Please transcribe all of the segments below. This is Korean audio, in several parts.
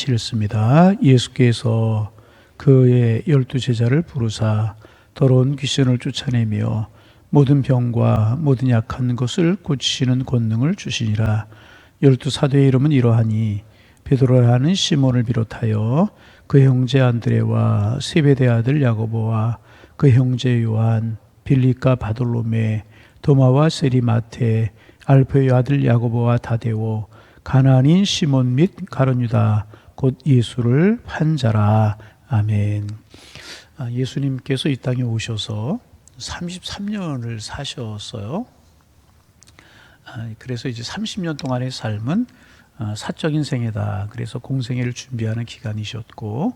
하시렸습니다. 예수께서 그의 12제자를 부르사 더러운 귀신을 쫓아내며 모든 병과 모든 약한 것을 고치시는 권능을 주시니라. 12사도의 이름은 이러하니 베드로라는 시몬을 비롯하여 그 형제 안드레와 세베대 아들 야고보와 그 형제 요한, 빌립과 바돌로메, 도마와 세리마테, 알페의 아들 야고보와 다데오, 가나안인 시몬 및 가룟 유다 곧 예수를 판 자라. 아멘. 예수님께서 이 땅에 오셔서 33년을 사셨어요. 그래서 이제 30년 동안의 삶은 사적인 생애다. 그래서 공생애를 준비하는 기간이셨고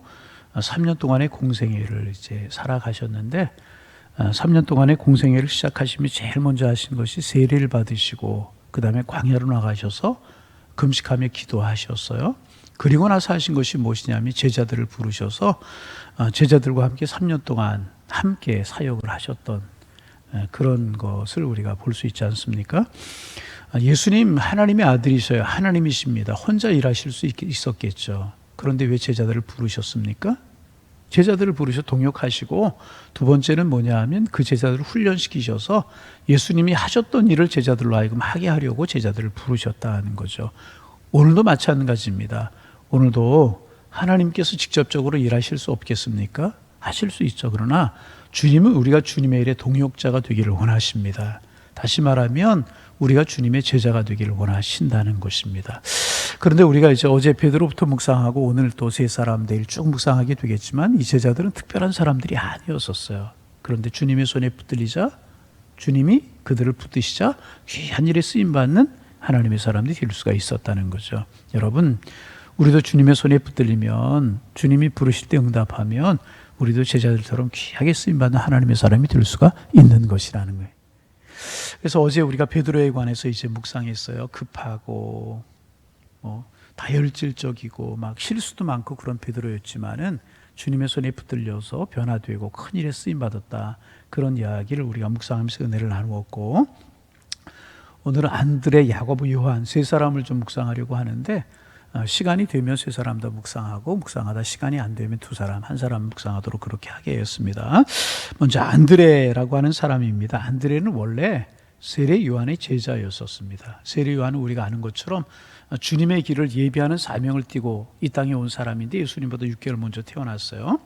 3년 동안의 공생애를 이제 살아가셨는데 3년 동안의 공생애를 시작하시면 제일 먼저 하신 것이 세례를 받으시고 그 다음에 광야로 나가셔서 금식하며 기도하셨어요. 그리고 나서 하신 것이 무엇이냐면 제자들을 부르셔서 제자들과 함께 3년 동안 함께 사역을 하셨던 그런 것을 우리가 볼 수 있지 않습니까? 예수님 하나님의 아들이셔요. 하나님이십니다. 혼자 일하실 수 있었겠죠. 그런데 왜 제자들을 부르셨습니까? 제자들을 부르셔 동역하시고 두 번째는 뭐냐 하면 그 제자들을 훈련시키셔서 예수님이 하셨던 일을 제자들로 하여금 하게 하려고 제자들을 부르셨다는 거죠. 오늘도 마찬가지입니다. 오늘도 하나님께서 직접적으로 일하실 수 없겠습니까? 하실 수 있죠. 그러나 주님은 우리가 주님의 일에 동역자가 되기를 원하십니다. 다시 말하면 우리가 주님의 제자가 되기를 원하신다는 것입니다. 그런데 우리가 이제 어제 베드로부터 묵상하고 오늘 또 세 사람 내일 쭉 묵상하게 되겠지만 이 제자들은 특별한 사람들이 아니었었어요. 그런데 주님의 손에 붙들리자 주님이 그들을 붙드시자 귀한 일에 쓰임받는 하나님의 사람들이 될 수가 있었다는 거죠. 여러분, 우리도 주님의 손에 붙들리면 주님이 부르실 때 응답하면 우리도 제자들처럼 귀하게 쓰임받는 하나님의 사람이 될 수가 있는 것이라는 거예요. 그래서 어제 우리가 베드로에 관해서 이제 묵상했어요. 급하고 다혈질적이고 막 실수도 많고 그런 베드로였지만은 주님의 손에 붙들려서 변화되고 큰 일에 쓰임 받았다. 그런 이야기를 우리가 묵상하면서 은혜를 나누었고 오늘은 안드레, 야고보, 요한 세 사람을 좀 묵상하려고 하는데 시간이 되면 세 사람 다 묵상하고 묵상하다 시간이 안 되면 두 사람, 한 사람 묵상하도록 그렇게 하게 했습니다. 먼저 안드레라고 하는 사람입니다. 안드레는 원래 세례 요한의 제자였었습니다. 세례 요한은 우리가 아는 것처럼 주님의 길을 예비하는 사명을 띠고 이 땅에 온 사람인데 예수님보다 6개월 먼저 태어났어요.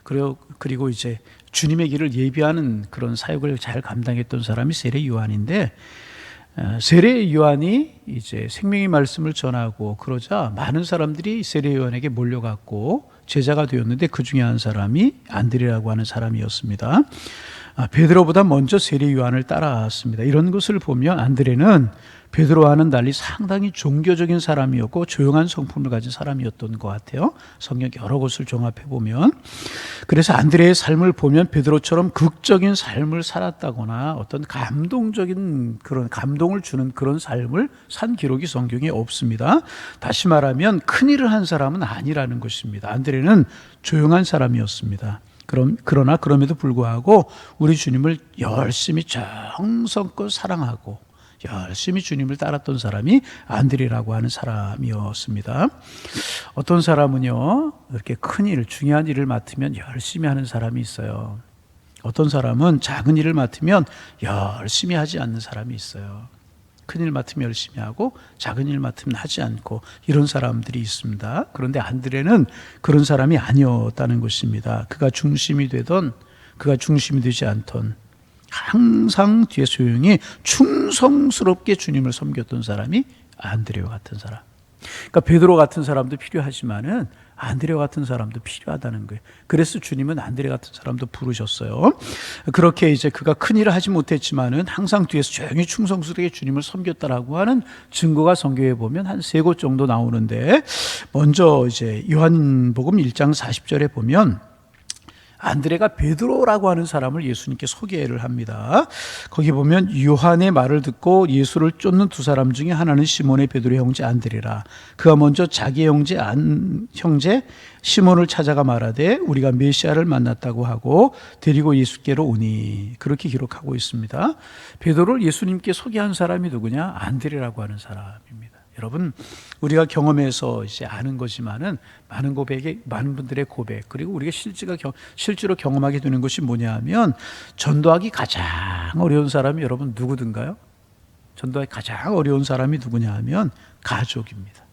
그리고 이제 주님의 길을 예비하는 그런 사역을 잘 감당했던 사람이 세례 요한인데 세례 요한이 이제 생명의 말씀을 전하고 그러자 많은 사람들이 세례 요한에게 몰려갔고 제자가 되었는데 그 중에 한 사람이 안드레라고 하는 사람이었습니다. 베드로보다 먼저 세례 요한을 따라왔습니다. 이런 것을 보면 안드레는 베드로와는 달리 상당히 종교적인 사람이었고 조용한 성품을 가진 사람이었던 것 같아요. 성경 여러 곳을 종합해 보면. 그래서 안드레의 삶을 보면 베드로처럼 극적인 삶을 살았다거나 어떤 감동적인 그런 감동을 주는 그런 삶을 산 기록이 성경에 없습니다. 다시 말하면 큰 일을 한 사람은 아니라는 것입니다. 안드레는 조용한 사람이었습니다. 그러나 그럼에도 불구하고 우리 주님을 열심히 정성껏 사랑하고 열심히 주님을 따랐던 사람이 안드레라고 하는 사람이었습니다. 어떤 사람은요, 이렇게 큰 일, 중요한 일을 맡으면 열심히 하는 사람이 있어요. 어떤 사람은 작은 일을 맡으면 열심히 하지 않는 사람이 있어요. 큰 일 맡으면 열심히 하고 작은 일 맡으면 하지 않고 이런 사람들이 있습니다. 그런데 안드레는 그런 사람이 아니었다는 것입니다. 그가 중심이 되던 그가 중심이 되지 않던 항상 뒤에 조용히 충성스럽게 주님을 섬겼던 사람이 안드레와 같은 사람. 그러니까 베드로 같은 사람도 필요하지만은 안드레 같은 사람도 필요하다는 거예요. 그래서 주님은 안드레 같은 사람도 부르셨어요. 그렇게 이제 그가 큰 일을 하지 못했지만은 항상 뒤에서 조용히 충성스럽게 주님을 섬겼다라고 하는 증거가 성경에 보면 한 3곳 정도 나오는데 먼저 이제 요한복음 1장 40절에 보면 안드레가 베드로라고 하는 사람을 예수님께 소개를 합니다. 거기 보면 요한의 말을 듣고 예수를 쫓는 두 사람 중에 하나는 시몬의 베드로의 형제 안드레라. 그가 먼저 자기 형제 시몬을 찾아가 말하되 우리가 메시아를 만났다고 하고 데리고 예수께로 오니. 그렇게 기록하고 있습니다. 베드로를 예수님께 소개한 사람이 누구냐? 안드레라고 하는 사람입니다. 여러분, 우리가 경험해서 이제 아는 거지만은 많은 분들의 고백, 그리고 우리가 실제로 경험하게 되는 것이 뭐냐 하면, 전도하기 가장 어려운 사람이 여러분 누구든가요? 전도하기 가장 어려운 사람이 누구냐 하면 가족입니다.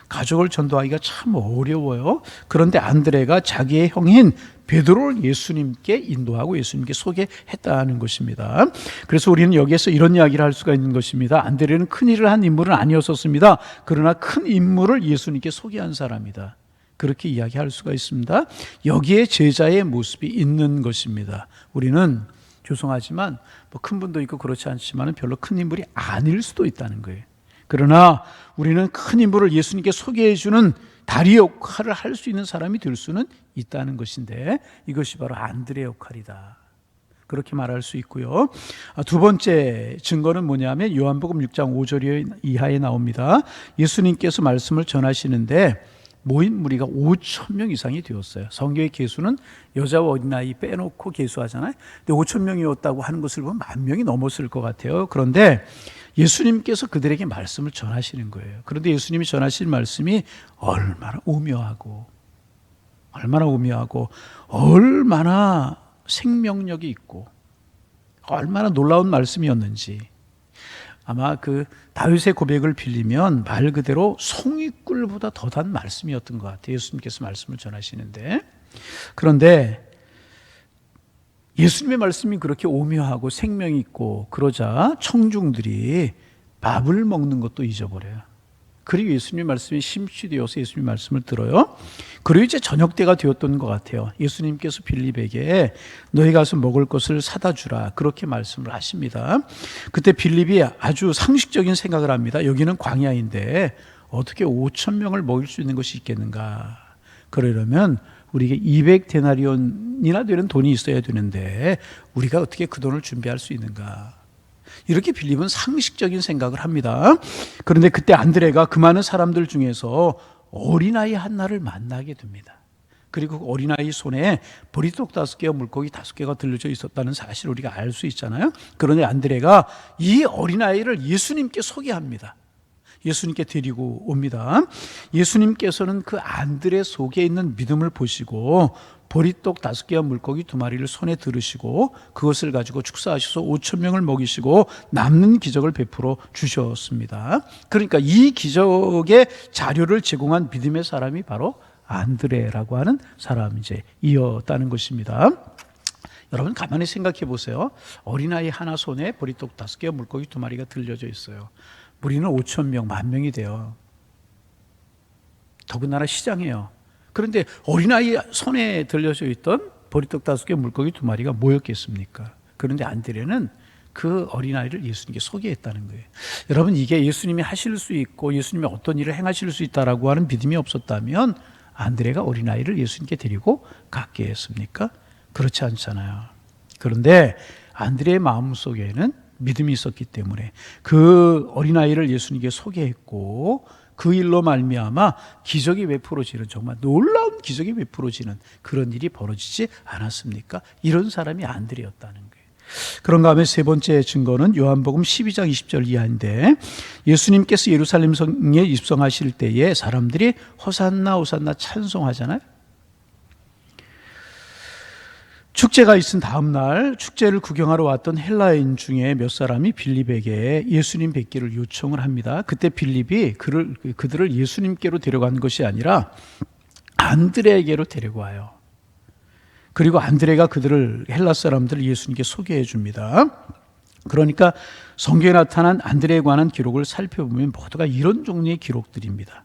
가족을 전도하기가 참 어려워요. 그런데 안드레가 자기의 형인 베드로를 예수님께 인도하고 예수님께 소개했다는 것입니다. 그래서 우리는 여기에서 이런 이야기를 할 수가 있는 것입니다. 안드레는 큰 일을 한 인물은 아니었었습니다. 그러나 큰 인물을 예수님께 소개한 사람이다. 그렇게 이야기할 수가 있습니다. 여기에 제자의 모습이 있는 것입니다. 우리는 죄송하지만 큰 분도 있고 그렇지 않지만 별로 큰 인물이 아닐 수도 있다는 거예요. 그러나 우리는 큰 인물을 예수님께 소개해주는 다리 역할을 할 수 있는 사람이 될 수는 있다는 것인데, 이것이 바로 안드레 역할이다. 그렇게 말할 수 있고요. 두 번째 증거는 뭐냐면 요한복음 6장 5절 이하에 나옵니다. 예수님께서 말씀을 전하시는데 모인 무리가 5,000명 이상이 되었어요. 성경의 계수는 여자와 어린아이 빼놓고 계수하잖아요. 근데 5,000명이었다고 하는 것을 보면 10,000명이 넘었을 것 같아요. 그런데 예수님께서 그들에게 말씀을 전하시는 거예요. 그런데 예수님이 전하신 말씀이 얼마나 오묘하고 얼마나 생명력이 있고 얼마나 놀라운 말씀이었는지, 아마 그 다윗의 고백을 빌리면 말 그대로 송이꿀보다 더단 말씀이었던 것 같아요. 예수님께서 말씀을 전하시는데, 그런데 예수님의 말씀이 그렇게 오묘하고 생명이 있고 그러자 청중들이 밥을 먹는 것도 잊어버려요. 그리고 예수님의 말씀이 심취되어서 예수님의 말씀을 들어요. 그리고 이제 저녁 때가 되었던 것 같아요. 예수님께서 빌립에게 너희 가서 먹을 것을 사다 주라, 그렇게 말씀을 하십니다. 그때 빌립이 아주 상식적인 생각을 합니다. 여기는 광야인데 어떻게 5,000명을 먹일 수 있는 것이 있겠는가? 그러려면 우리에게 200데나리온이나 되는 돈이 있어야 되는데 우리가 어떻게 그 돈을 준비할 수 있는가? 이렇게 빌립은 상식적인 생각을 합니다. 그런데 그때 안드레가 그 많은 사람들 중에서 어린아이 하나를 만나게 됩니다. 그리고 그 어린아이 손에 보리떡 5개와 물고기 5개가 들려져 있었다는 사실을 우리가 알 수 있잖아요. 그런데 안드레가 이 어린아이를 예수님께 소개합니다. 예수님께 데리고 옵니다. 예수님께서는 그 안드레 속에 있는 믿음을 보시고 보리떡 5개와 물고기 2마리를 손에 들으시고 그것을 가지고 축사하셔서 5,000명을 먹이시고 남는 기적을 베풀어 주셨습니다. 그러니까 이 기적의 자료를 제공한 믿음의 사람이 바로 안드레라고 하는 사람이 이었다는 것입니다. 여러분 가만히 생각해 보세요. 어린아이 하나 손에 보리떡 5개와 물고기 2마리가 들려져 있어요. 우리는 5,000명, 10,000명이 돼요. 더군다나 시장이에요. 그런데 어린아이 손에 들려져 있던 보리떡 5개, 물고기 2마리가 뭐였겠습니까? 그런데 안드레는 그 어린아이를 예수님께 소개했다는 거예요. 여러분, 이게 예수님이 하실 수 있고 예수님이 어떤 일을 행하실 수 있다라고 하는 믿음이 없었다면 안드레가 어린아이를 예수님께 데리고 갔겠습니까? 그렇지 않잖아요. 그런데 안드레의 마음속에는 믿음이 있었기 때문에 그 어린아이를 예수님께 소개했고 그 일로 말미암아 기적이 베풀어지는, 정말 놀라운 기적이 베풀어지는 그런 일이 벌어지지 않았습니까? 이런 사람이 안드레였다는 거예요. 그런가 하면 세 번째 증거는 요한복음 12장 20절 이하인데, 예수님께서 예루살렘 성에 입성하실 때에 사람들이 호산나 호산나 찬송하잖아요. 축제가 있은 다음 날 축제를 구경하러 왔던 헬라인 중에 몇 사람이 빌립에게 예수님 뵙기를 요청을 합니다. 그때 빌립이 그들을 예수님께로 데려간 것이 아니라 안드레에게로 데려와요. 그리고 안드레가 그들을, 헬라 사람들을 예수님께 소개해 줍니다. 그러니까 성경에 나타난 안드레에 관한 기록을 살펴보면 모두가 이런 종류의 기록들입니다.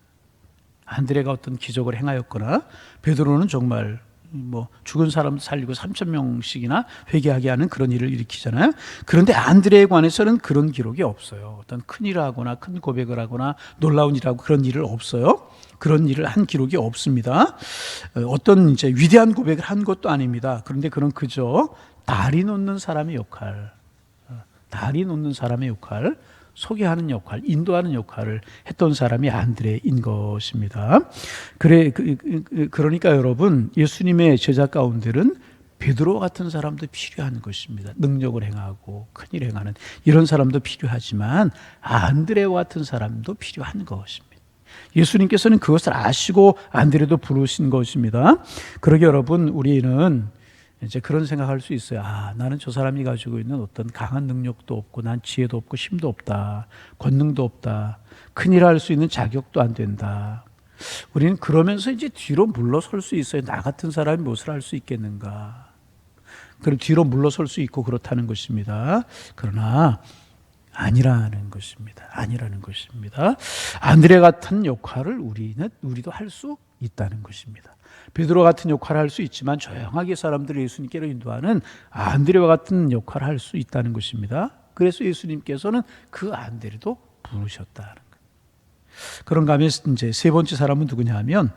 안드레가 어떤 기적을 행하였거나, 베드로는 정말 죽은 사람 살리고 3,000명씩이나 회개하게 하는 그런 일을 일으키잖아요. 그런데 안드레에 관해서는 그런 기록이 없어요. 어떤 큰 일을 하거나 큰 고백을 하거나 놀라운 일을 하고 그런 일을 없어요. 그런 일을 한 기록이 없습니다. 어떤 이제 위대한 고백을 한 것도 아닙니다. 그런데 그런 그저 다리 놓는 사람의 역할, 소개하는 역할, 인도하는 역할을 했던 사람이 안드레인 것입니다. 그러니까 여러분, 예수님의 제자 가운데는 베드로 같은 사람도 필요한 것입니다. 능력을 행하고 큰일 행하는 이런 사람도 필요하지만 안드레와 같은 사람도 필요한 것입니다. 예수님께서는 그것을 아시고 안드레도 부르신 것입니다. 그러게 여러분, 우리는 이제 그런 생각할 수 있어요. 나는 저 사람이 가지고 있는 어떤 강한 능력도 없고 난 지혜도 없고 힘도 없다. 권능도 없다. 큰일 할 수 있는 자격도 안 된다. 우리는 그러면서 이제 뒤로 물러설 수 있어요. 나 같은 사람이 무엇을 할 수 있겠는가. 그럼 뒤로 물러설 수 있고 그렇다는 것입니다. 그러나 아니라는 것입니다. 아니라는 것입니다. 안드레 같은 역할을 우리도 할 수 있다는 것입니다. 베드로 같은 역할을 할 수 있지만 조용하게 사람들을 예수님께로 인도하는 안드레와 같은 역할을 할 수 있다는 것입니다. 그래서 예수님께서는 그 안드레도 부르셨다는 거예요. 그런가 하면 이제 세 번째 사람은 누구냐 하면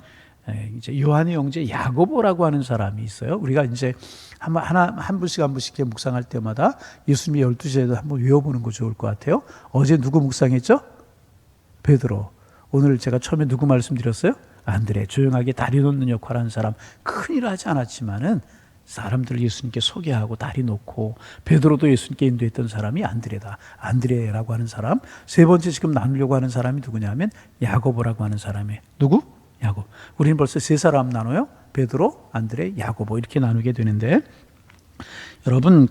이제 요한의 형제 야고보라고 하는 사람이 있어요. 우리가 이제 한 분씩 묵상할 때마다 예수님의 12제도 한번 외워보는 거 좋을 것 같아요. 어제 누구 묵상했죠? 베드로. 오늘 제가 처음에 누구 말씀드렸어요? 안드레. 조용하게 다리 놓는 역할을 하는 사람. 큰일 하지 않았지만은 사람들을 예수님께 소개하고 다리 놓고, 베드로도 예수님께 인도했던 사람이 안드레다. 안드레라고 하는 사람. 세 번째 지금 나누려고 하는 사람이 누구냐면 야고보라고 하는 사람이에요. 누구? 야고보. 우리는 벌써 세 사람 나눠요. 베드로, 안드레, 야고보 이렇게 나누게 되는데, 여러분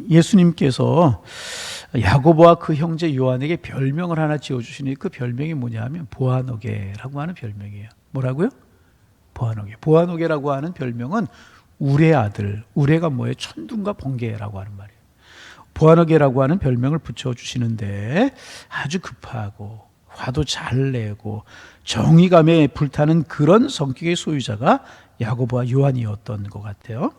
예수님께서 야고보와 그 형제 요한에게 별명을 하나 지어주시니 그 별명이 뭐냐 하면 보아노게라고 하는 별명이에요. 뭐라고요? 보아노게. 보아노게라고 하는 별명은 우레 아들. 우레가 뭐예요? 천둥과 번개라고 하는 말이에요. 보아노게라고 하는 별명을 붙여주시는데 아주 급하고 화도 잘 내고 정의감에 불타는 그런 성격의 소유자가 야고보와 요한이었던 것 같아요.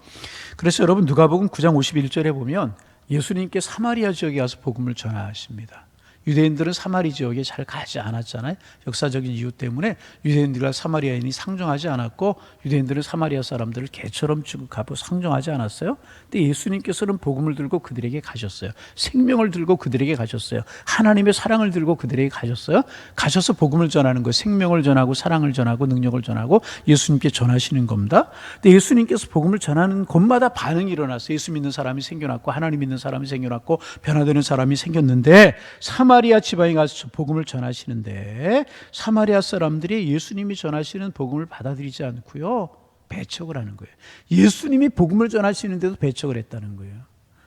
그래서 여러분 누가복음 9장 51절에 보면 예수님께 사마리아 지역에 가서 복음을 전하십니다. 유대인들은 사마리 지역에 잘 가지 않았잖아요. 역사적인 이유 때문에 유대인들과 사마리아인이 상종하지 않았고 유대인들은 사마리아 사람들을 개처럼 취급하고 상종하지 않았어요. 근데 예수님께서는 복음을 들고 그들에게 가셨어요. 생명을 들고 그들에게 가셨어요. 하나님의 사랑을 들고 그들에게 가셨어요. 가셔서 복음을 전하는 거예요. 생명을 전하고 사랑을 전하고 능력을 전하고 예수님께 전하시는 겁니다. 근데 예수님께서 복음을 전하는 곳마다 반응이 일어났어요. 예수 믿는 사람이 생겨났고 하나님 믿는 사람이 생겨났고 변화되는 사람이 생겼는데, 사마리아 지방에 가서 복음을 전하시는데 사마리아 사람들이 예수님이 전하시는 복음을 받아들이지 않고요, 배척을 하는 거예요. 예수님이 복음을 전하시는데도 배척을 했다는 거예요.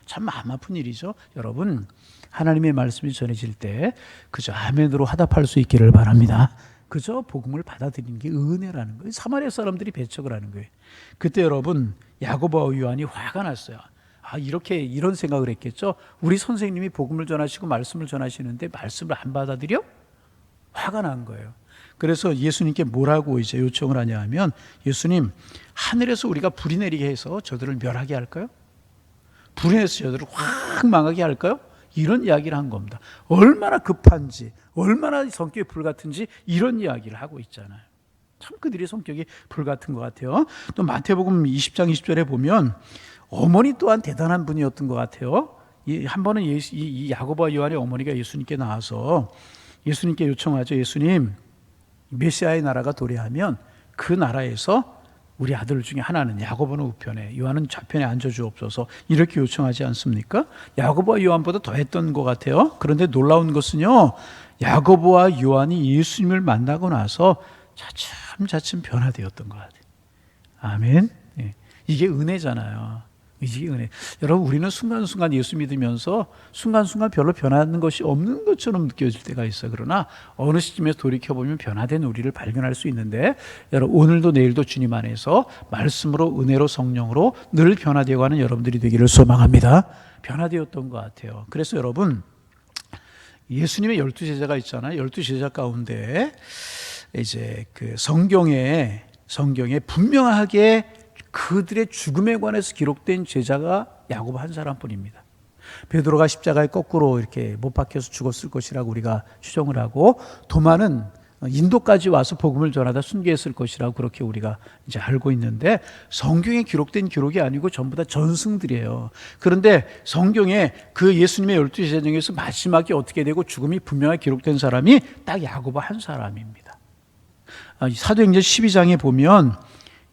참 마음 아픈 일이죠. 여러분, 하나님의 말씀이 전해질 때 그저 아멘으로 화답할 수 있기를 바랍니다. 그저 복음을 받아들이는 게 은혜라는 거예요. 사마리아 사람들이 배척을 하는 거예요. 그때 여러분 야고보와 요한이 화가 났어요. 이런 생각을 했겠죠. 우리 선생님이 복음을 전하시고 말씀을 전하시는데 말씀을 안 받아들여? 화가 난 거예요. 그래서 예수님께 뭐라고 이제 요청을 하냐 하면, 예수님, 하늘에서 우리가 불이 내리게 해서 저들을 멸하게 할까요? 불이 내서 저들을 확 망하게 할까요? 이런 이야기를 한 겁니다. 얼마나 급한지, 얼마나 성격이 불같은지 이런 이야기를 하고 있잖아요. 참 그들의 성격이 불같은 것 같아요. 또 마태복음 20장 20절에 보면 어머니 또한 대단한 분이었던 것 같아요. 한 번은 이 야고보와 요한의 어머니가 예수님께 나와서 예수님께 요청하죠. 예수님, 메시아의 나라가 도래하면 그 나라에서 우리 아들 중에 하나는, 야고보는 우편에 요한은 좌편에 앉아주옵소서, 이렇게 요청하지 않습니까? 야고보와 요한보다 더 했던 것 같아요. 그런데 놀라운 것은요, 야고보와 요한이 예수님을 만나고 나서 차츰차츰 변화되었던 것 같아요. 아멘. 이게 은혜잖아요. 이게 은혜. 여러분, 우리는 순간순간 예수 믿으면서 순간순간 별로 변하는 것이 없는 것처럼 느껴질 때가 있어요. 그러나 어느 시점에서 돌이켜보면 변화된 우리를 발견할 수 있는데, 여러분 오늘도 내일도 주님 안에서 말씀으로, 은혜로, 성령으로 늘 변화되어 가는 여러분들이 되기를 소망합니다. 변화되었던 것 같아요. 그래서 여러분, 예수님의 12제자가 있잖아요. 12제자 가운데 이제 그 성경에 분명하게 그들의 죽음에 관해서 기록된 제자가 야고보 한 사람뿐입니다. 베드로가 십자가에 거꾸로 이렇게 못 박혀서 죽었을 것이라고 우리가 추정을 하고, 도마는 인도까지 와서 복음을 전하다 순교했을 것이라고 그렇게 우리가 이제 알고 있는데, 성경에 기록된 기록이 아니고 전부 다 전승들이에요. 그런데 성경에 그 예수님의 12제자 중에서 마지막에 어떻게 되고 죽음이 분명하게 기록된 사람이 딱 야고보 한 사람입니다. 사도행전 12장에 보면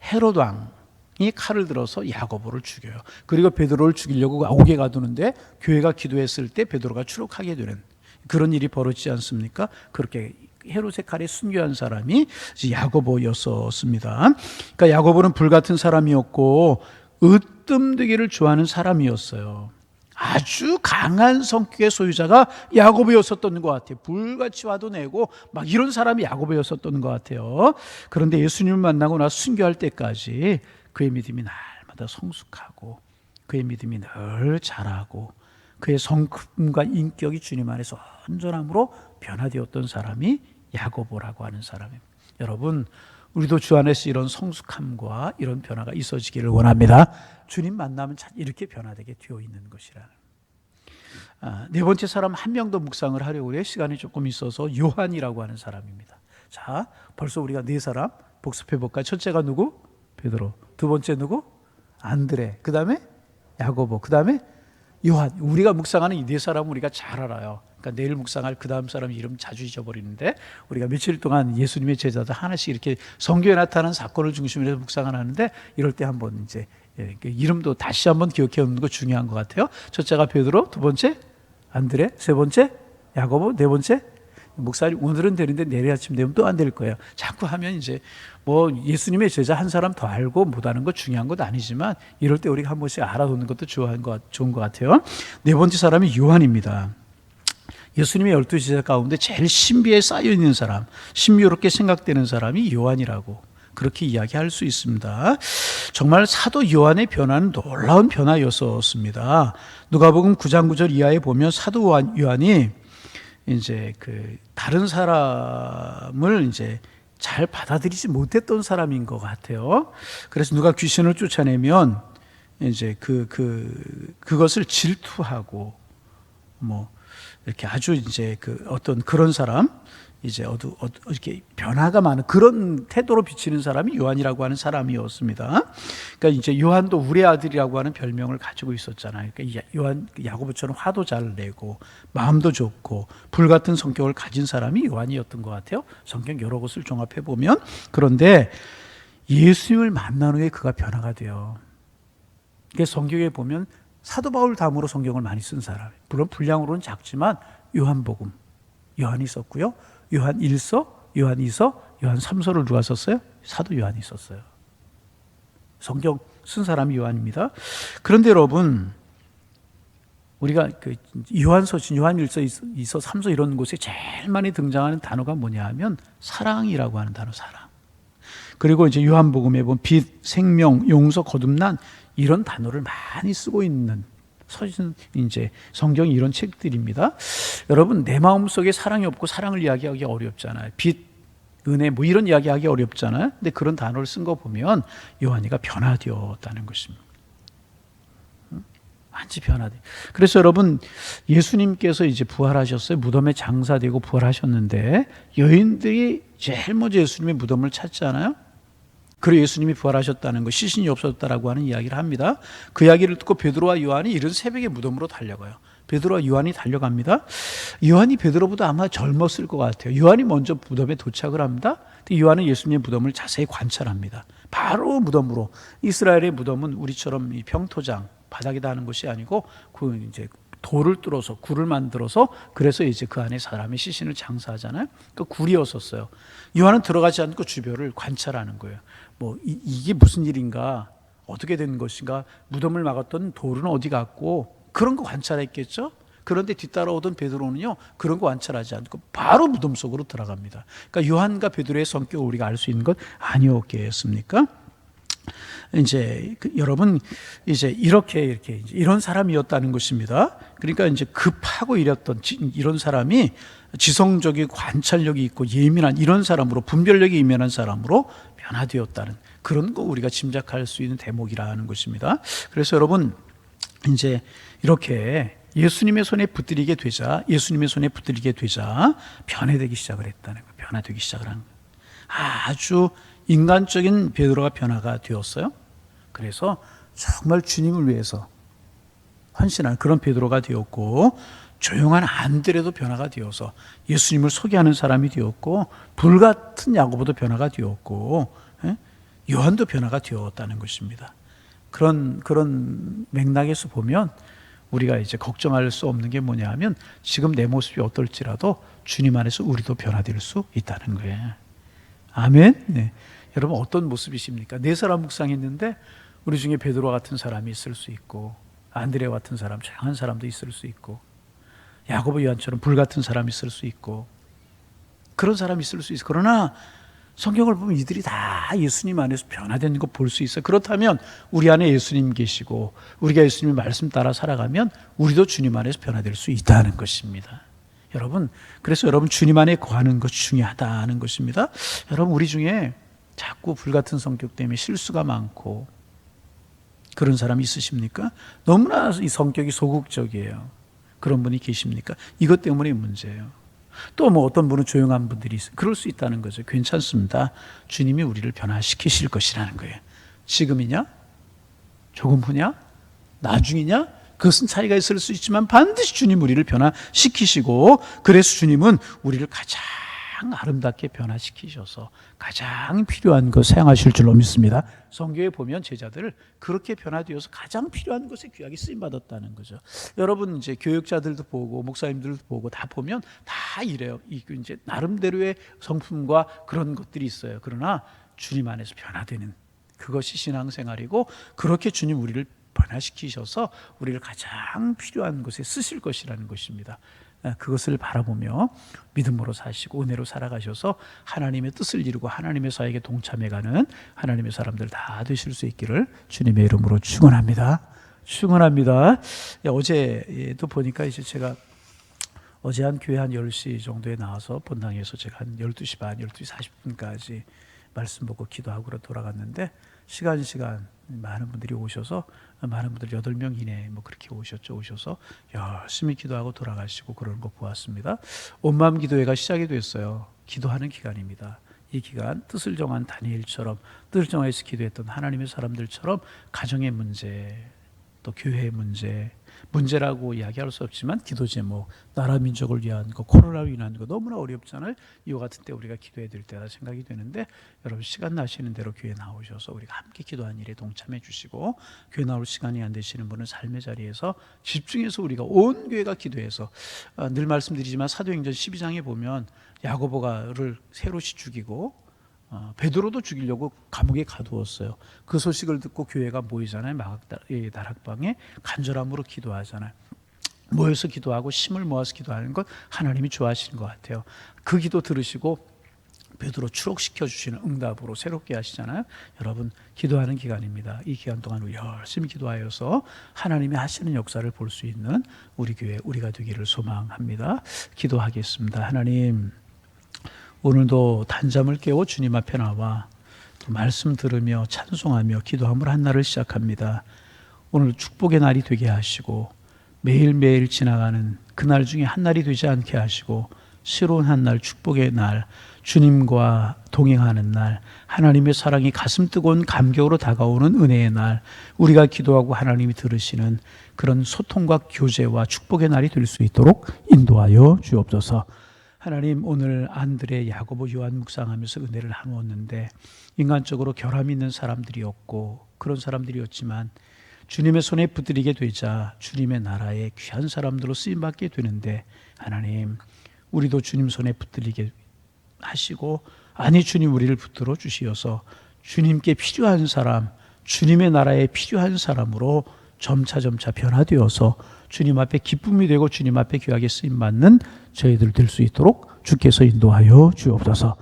헤롯 왕, 이 칼을 들어서 야고보를 죽여요. 그리고 베드로를 죽이려고 옥에 가두는데 교회가 기도했을 때 베드로가 추록하게 되는 그런 일이 벌어지지 않습니까? 그렇게 헤롯의 칼에 순교한 사람이 야고보였었습니다. 그러니까 야고보는 불같은 사람이었고 으뜸되기를 좋아하는 사람이었어요. 아주 강한 성격의 소유자가 야고보였었던 것 같아요. 불같이 화도 내고 막 이런 사람이 야고보였었던 것 같아요. 그런데 예수님을 만나고 나서 순교할 때까지 그의 믿음이 날마다 성숙하고 그의 믿음이 늘 자라고 그의 성품과 인격이 주님 안에서 온전함으로 변화되었던 사람이 야고보라고 하는 사람입니다. 여러분, 우리도 주 안에서 이런 성숙함과 이런 변화가 있어지기를 원합니다. 주님 만나면 이렇게 변화되게 되어 있는 것이라는. 네 번째 사람 한 명 더 묵상을 하려고 해요. 시간이 조금 있어서 요한이라고 하는 사람입니다. 자, 벌써 우리가 네 사람 복습해 볼까요? 첫째가 누구? 베드로. 두 번째 누구? 안드레. 그 다음에 야고보. 그 다음에 요한. 우리가 묵상하는 이 네 사람은 우리가 잘 알아요. 그러니까 내일 묵상할 그 다음 사람 이름 자주 잊어버리는데 우리가 며칠 동안 예수님의 제자들 하나씩 이렇게 성경에 나타나는 사건을 중심으로 해서 묵상을 하는데 이럴 때 한번 이제 이름도 다시 한번 기억해 오는 거 중요한 것 같아요. 첫째가 베드로, 두 번째 안드레, 세 번째 야고보, 네 번째 목사님 오늘은 되는데 내일 아침 되면 또 안 될 거예요. 자꾸 하면 이제 뭐 예수님의 제자 한 사람 더 알고 못하는 거 중요한 것 아니지만 이럴 때 우리가 한 번씩 알아두는 것도 좋은 것 같아요. 네 번째 사람이 요한입니다. 예수님의 12 제자 가운데 제일 신비에 쌓여있는 사람, 신비롭게 생각되는 사람이 요한이라고 그렇게 이야기할 수 있습니다. 정말 사도 요한의 변화는 놀라운 변화였었습니다. 누가복음 9장 9절 이하에 보면 사도 요한이 이제 그 다른 사람을 이제 잘 받아들이지 못했던 사람인 것 같아요. 그래서 누가 귀신을 쫓아내면 이제 그것을 질투하고 뭐 이렇게 아주 이제 그 어떤 그런 사람 이제 이렇게 변화가 많은 그런 태도로 비치는 사람이 요한이라고 하는 사람이었습니다. 그러니까 이제 요한도 우리 아들이라고 하는 별명을 가지고 있었잖아요. 그러니까 요한 야고보처럼 화도 잘 내고 마음도 좋고 불같은 성격을 가진 사람이 요한이었던 것 같아요. 성경 여러 곳을 종합해 보면. 그런데 예수님을 만난 후에 그가 변화가 돼요. 그래서 성경에 보면 사도 바울 다음으로 성경을 많이 쓴 사람. 물론 분량으로는 작지만 요한복음, 요한이 썼고요. 요한 1서, 요한 2서, 요한 3서를 누가 썼어요? 사도 요한이 썼어요. 성경 쓴 사람이 요한입니다. 그런데 여러분, 우리가 그 요한서신, 요한 1서, 2서, 3서 이런 곳에 제일 많이 등장하는 단어가 뭐냐 하면 사랑이라고 하는 단어, 사랑. 그리고 이제 요한복음에 보면 빛, 생명, 용서, 거듭난 이런 단어를 많이 쓰고 있는 서신 이제 성경이 이런 책들입니다. 여러분 내 마음속에 사랑이 없고 사랑을 이야기하기 어렵잖아요. 빛, 은혜 뭐 이런 이야기하기 어렵잖아요. 근데 그런 단어를 쓴 거 보면 요한이가 변화되었다는 것입니다. 완전히 변화돼. 그래서 여러분 예수님께서 이제 부활하셨어요. 무덤에 장사되고 부활하셨는데 여인들이 제일 먼저 예수님의 무덤을 찾잖아요. 그리고 예수님이 부활하셨다는 거, 시신이 없어졌다라고 하는 이야기를 합니다. 그 이야기를 듣고 베드로와 요한이 이른 새벽에 무덤으로 달려가요. 베드로와 요한이 달려갑니다. 요한이 베드로보다 아마 젊었을 것 같아요. 요한이 먼저 무덤에 도착을 합니다. 요한은 예수님의 무덤을 자세히 관찰합니다. 바로 무덤으로. 이스라엘의 무덤은 우리처럼 이 평토장 바닥에다 하는 것이 아니고 그 이제 돌을 뚫어서 굴을 만들어서 그래서 이제 그 안에 사람의 시신을 장사하잖아요. 그 굴이었었어요. 요한은 들어가지 않고 주변을 관찰하는 거예요. 뭐 이게 무슨 일인가, 어떻게 된 것인가, 무덤을 막았던 돌은 어디 갔고 그런 거 관찰했겠죠. 그런데 뒤따라오던 베드로는요 그런 거 관찰하지 않고 바로 무덤 속으로 들어갑니다. 그러니까 요한과 베드로의 성격을 우리가 알 수 있는 것 아니었겠습니까? 이제 여러분 이제 이렇게 이제 이런 사람이었다는 것입니다. 그러니까 이제 급하고 이랬던 이런 사람이 지성적이고 관찰력이 있고 예민한 이런 사람으로 분별력이 예민한 사람으로 변화되었다는 그런 거 우리가 짐작할 수 있는 대목이라는 것입니다. 그래서 여러분 이제 이렇게 예수님의 손에 붙들리게 되자 변화되기 시작을 했다는 거예요. 변화되기 시작을 한 거예요. 아주 인간적인 베드로가 변화가 되었어요. 그래서 정말 주님을 위해서 헌신한 그런 베드로가 되었고 조용한 안드레도 변화가 되어서 예수님을 소개하는 사람이 되었고 불같은 야고보도 변화가 되었고 요한도 변화가 되었다는 것입니다. 그런 맥락에서 보면 우리가 이제 걱정할 수 없는 게 뭐냐 하면 지금 내 모습이 어떨지라도 주님 안에서 우리도 변화될 수 있다는 거예요. 아멘. 네. 여러분 어떤 모습이십니까? 네 사람 묵상했는데 우리 중에 베드로 같은 사람이 있을 수 있고 안드레 같은 사람, 조용한 사람도 있을 수 있고 야고보 요한처럼 불 같은 사람이 있을 수 있고 그런 사람이 있을 수 있어. 그러나 성경을 보면 이들이 다 예수님 안에서 변화된 거 볼 수 있어요. 그렇다면 우리 안에 예수님 계시고 우리가 예수님의 말씀 따라 살아가면 우리도 주님 안에서 변화될 수 있다는 것입니다. 여러분, 그래서 여러분 주님 안에 거하는 것이 중요하다는 것입니다. 여러분 우리 중에 자꾸 불같은 성격 때문에 실수가 많고 그런 사람이 있으십니까? 너무나 이 성격이 소극적이에요. 그런 분이 계십니까? 이것 때문에 문제예요. 또 뭐 어떤 분은 조용한 분들이 있어요. 그럴 수 있다는 거죠. 괜찮습니다. 주님이 우리를 변화시키실 것이라는 거예요. 지금이냐? 조금 후냐? 나중이냐? 그것은 차이가 있을 수 있지만 반드시 주님 우리를 변화시키시고 그래서 주님은 우리를 가장 아름답게 변화시키셔서 가장 필요한 것 사용하실 줄로 믿습니다. 성경에 보면 제자들을 그렇게 변화되어서 가장 필요한 것에 귀하게 쓰임받았다는 거죠. 여러분 이제 교육자들도 보고 목사님들도 보고 다 보면 다 이래요. 이제 나름대로의 성품과 그런 것들이 있어요. 그러나 주님 안에서 변화되는 그것이 신앙생활이고 그렇게 주님 우리를 변화시키셔서 우리를 가장 필요한 것에 쓰실 것이라는 것입니다. 그것을 바라보며 믿음으로 사시고 은혜로 살아가셔서 하나님의 뜻을 이루고 하나님의 사역에 동참해가는 하나님의 사람들 다 되실 수 있기를 주님의 이름으로 축원합니다. 축원합니다. 어제도 보니까 이제 제가 어제 한 교회 한 10시 정도에 나와서 본당에서 제가 한 12시 반, 12시 40분까지 말씀 보고 기도하고 돌아갔는데 시간 많은 분들이 오셔서 많은 분들 8명 이내 뭐 그렇게 오셔서 열심히 기도하고 돌아가시고 그런 거 보았습니다. 온마음 기도회가 시작이 됐어요. 기도하는 기간입니다. 이 기간 뜻을 정한 다니엘처럼 뜻을 정해서 기도했던 하나님의 사람들처럼 가정의 문제 또 교회의 문제라고 이야기할 수 없지만 기도 제목, 나라 민족을 위한 거, 코로나로 인한 거 너무나 어렵잖아요. 이와 같은 때 우리가 기도해야 될 때라 생각이 되는데 여러분 시간 나시는 대로 교회 나오셔서 우리가 함께 기도한 일에 동참해 주시고 교회 나올 시간이 안 되시는 분은 삶의 자리에서 집중해서 우리가 온 교회가 기도해서 늘 말씀드리지만 사도행전 12장에 보면 야고보가를 세롯이 죽이고 베드로도 죽이려고 감옥에 가두었어요. 그 소식을 듣고 교회가 모이잖아요. 다락방에 간절함으로 기도하잖아요. 모여서 기도하고 힘을 모아서 기도하는 것 하나님이 좋아하시는 것 같아요. 그 기도 들으시고 베드로 추록시켜 주시는 응답으로 새롭게 하시잖아요. 여러분 기도하는 기간입니다. 이 기간 동안 우리 열심히 기도하여서 하나님이 하시는 역사를 볼 수 있는 우리 교회 우리가 되기를 소망합니다. 기도하겠습니다. 하나님 오늘도 단잠을 깨워 주님 앞에 나와 말씀 들으며 찬송하며 기도함을 한 날을 시작합니다. 오늘 축복의 날이 되게 하시고 매일매일 지나가는 그날 중에 한 날이 되지 않게 하시고 새로운 한 날 축복의 날 주님과 동행하는 날 하나님의 사랑이 가슴 뜨거운 감격으로 다가오는 은혜의 날 우리가 기도하고 하나님이 들으시는 그런 소통과 교제와 축복의 날이 될 수 있도록 인도하여 주옵소서. 하나님 오늘 안드레, 야고보, 요한 묵상하면서 은혜를 나누었는데 인간적으로 결함이 있는 사람들이었고 그런 사람들이었지만 주님의 손에 붙들리게 되자 주님의 나라의 귀한 사람들로 쓰임받게 되는데 하나님 우리도 주님 손에 붙들리게 하시고 아니 주님 우리를 붙들어 주시어서 주님께 필요한 사람 주님의 나라에 필요한 사람으로 점차 변화되어서 주님 앞에 기쁨이 되고 주님 앞에 귀하게 쓰임받는 저희들 될 수 있도록 주께서 인도하여 주옵소서.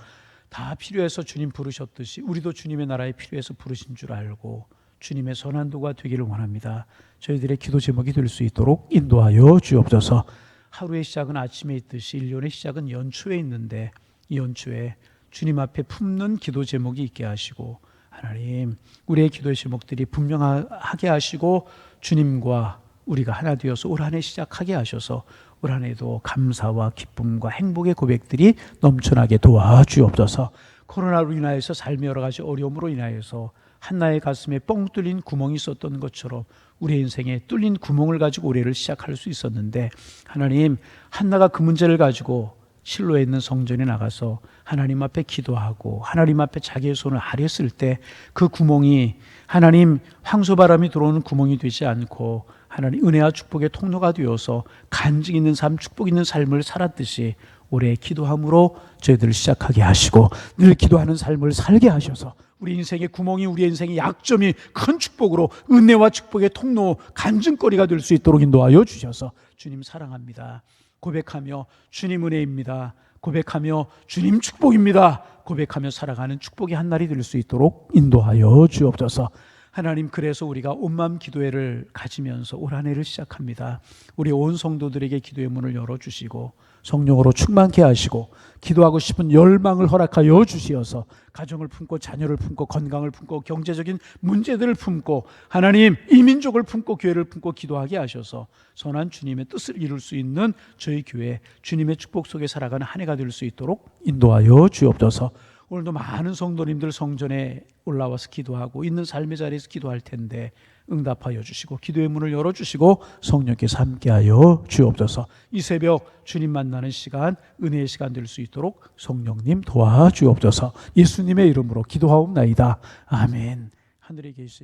다 필요해서 주님 부르셨듯이 우리도 주님의 나라에 필요해서 부르신 줄 알고 주님의 선한 도가 되기를 원합니다. 저희들의 기도 제목이 될 수 있도록 인도하여 주옵소서. 하루의 시작은 아침에 있듯이 1년의 시작은 연초에 있는데 이 연초에 주님 앞에 품는 기도 제목이 있게 하시고 하나님 우리의 기도의 제목들이 분명하게 하시고 주님과 우리가 하나 되어서 올 한 해 시작하게 하셔서 올 한 해도 감사와 기쁨과 행복의 고백들이 넘쳐나게 도와주옵소서. 코로나로 인하여서 삶의 여러 가지 어려움으로 인하여서 한나의 가슴에 뻥 뚫린 구멍이 있었던 것처럼 우리 인생에 뚫린 구멍을 가지고 올해를 시작할 수 있었는데 하나님 한나가 그 문제를 가지고 실로에 있는 성전에 나가서 하나님 앞에 기도하고 하나님 앞에 자기의 손을 아랬을 때 그 구멍이 하나님 황소바람이 들어오는 구멍이 되지 않고 하나님 은혜와 축복의 통로가 되어서 간증 있는 삶, 축복 있는 삶을 살았듯이 올해 기도함으로 저희들을 시작하게 하시고 늘 기도하는 삶을 살게 하셔서 우리 인생의 구멍이, 우리 인생의 약점이 큰 축복으로 은혜와 축복의 통로, 간증거리가 될 수 있도록 인도하여 주셔서 주님 사랑합니다 고백하며 주님 은혜입니다 고백하며 주님 축복입니다 고백하며 살아가는 축복의 한 날이 될 수 있도록 인도하여 주옵소서. 하나님, 그래서 우리가 온마음 기도회를 가지면서 올 한 해를 시작합니다. 우리 온 성도들에게 기도의 문을 열어주시고 성령으로 충만케 하시고 기도하고 싶은 열망을 허락하여 주시어서 가정을 품고 자녀를 품고 건강을 품고 경제적인 문제들을 품고 하나님 이 민족을 품고 교회를 품고 기도하게 하셔서 선한 주님의 뜻을 이룰 수 있는 저희 교회, 주님의 축복 속에 살아가는 한 해가 될 수 있도록 인도하여 주옵소서. 오늘도 많은 성도님들 성전에 올라와서 기도하고 있는 삶의 자리에서 기도할 텐데 응답하여 주시고 기도의 문을 열어주시고 성령께서 함께하여 주옵소서. 이 새벽 주님 만나는 시간, 은혜의 시간 될 수 있도록 성령님 도와주옵소서. 예수님의 이름으로 기도하옵나이다. 아멘. 하늘에 계시